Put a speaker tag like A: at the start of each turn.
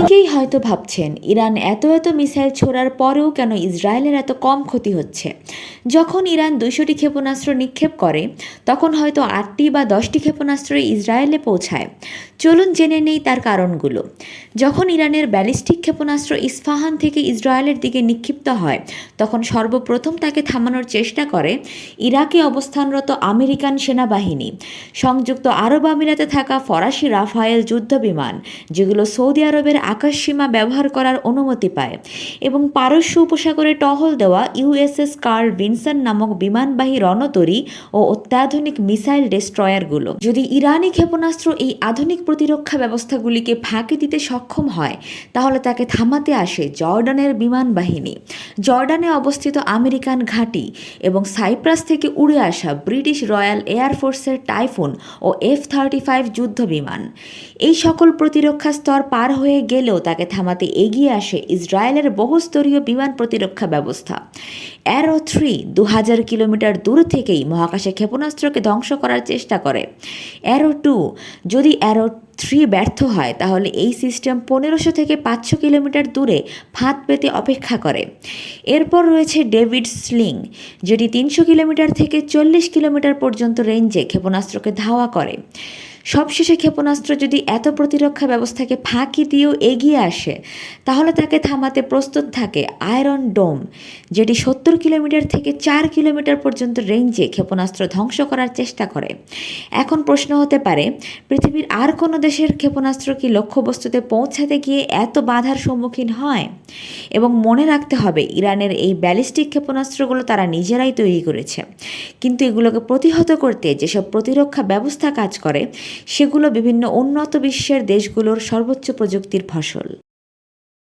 A: অনেকেই হয়তো ভাবছেন ইরান এত মিসাইল ছোড়ার পরেও কেন ইসরায়েলের এত কম ক্ষতি হচ্ছে। যখন ইরান 200টি ক্ষেপণাস্ত্র নিক্ষেপ করে তখন হয়তো 8টি বা 10টি ক্ষেপণাস্ত্র ইসরায়েলে পৌঁছায়। চলুন জেনে নেই তার কারণগুলো। যখন ইরানের ব্যালিস্টিক ক্ষেপণাস্ত্র ইস্পাহান থেকে ইসরায়েলের দিকে নিক্ষিপ্ত হয় তখন সর্বপ্রথম তাকে থামানোর চেষ্টা করে ইরাকে অবস্থানরত আমেরিকান সেনাবাহিনী, সংযুক্ত আরব আমিরাতে থাকা ফরাসি রাফায়েল যুদ্ধবিমান যেগুলো সৌদি আরবের আকাশসীমা ব্যবহার করার অনুমতি পায়, এবং পারস্য উপসাগরে টহল দেওয়া ইউএসএস কার্ল ভিনসন নামক বিমানবাহী রণতরী ও অত্যাধুনিক মিসাইল ডেস্ট্রয়ারগুলো। যদি ইরানি ক্ষেপণাস্ত্র এই আধুনিক প্রতিরক্ষা ব্যবস্থাগুলিকে ফাঁকি দিতে সক্ষম হয় তাহলে তাকে থামাতে আসে জর্ডানের বিমান বাহিনী, জর্ডানে অবস্থিত আমেরিকান ঘাঁটি এবং সাইপ্রাস থেকে উড়ে আসা ব্রিটিশ রয়্যাল এয়ারফোর্সের টাইফুন ও F-35 যুদ্ধ বিমান। এই সকল প্রতিরক্ষা স্তর পার হয়ে গেলেও তাকে থামাতে এগিয়ে আসে ইসরায়েলের বহুস্তরীয় বিমান প্রতিরক্ষা ব্যবস্থা। অ্যারো 3 2000 কিলোমিটার দূর থেকেই মহাকাশে ক্ষেপণাস্ত্রকে ধ্বংস করার চেষ্টা করে। অ্যারো 2, যদি অ্যারো 3 ব্যর্থ হয় তাহলে এই সিস্টেম 1500 থেকে 500 কিলোমিটার দূরে ফাঁদ পেতে অপেক্ষা করে। এরপর রয়েছে ডেভিড স্লিং, যেটি 300 কিলোমিটার থেকে 40 কিলোমিটার পর্যন্ত রেঞ্জে ক্ষেপণাস্ত্রকে ধাওয়া করে। সবশেষে ক্ষেপণাস্ত্র যদি এত প্রতিরক্ষা ব্যবস্থাকে ফাঁকি দিয়েও এগিয়ে আসে তাহলে তাকে থামাতে প্রস্তুত থাকে আয়রন ডোম, যেটি 70 কিলোমিটার থেকে 4 কিলোমিটার পর্যন্ত রেঞ্জে ক্ষেপণাস্ত্র ধ্বংস করার চেষ্টা করে। এখন প্রশ্ন হতে পারে, পৃথিবীর আর কোনো দেশের ক্ষেপণাস্ত্র কি লক্ষ্যবস্তুতে পৌঁছাতে গিয়ে এত বাধার সম্মুখীন হয়? এবং মনে রাখতে হবে, ইরানের এই ব্যালিস্টিক ক্ষেপণাস্ত্রগুলো তারা নিজেরাই তৈরি করেছে, কিন্তু এগুলোকে প্রতিহত করতে যেসব প্রতিরক্ষা ব্যবস্থা কাজ করে সেগুলো বিভিন্ন উন্নত বিশ্বের দেশগুলোর সর্বোচ্চ প্রযুক্তির ফসল।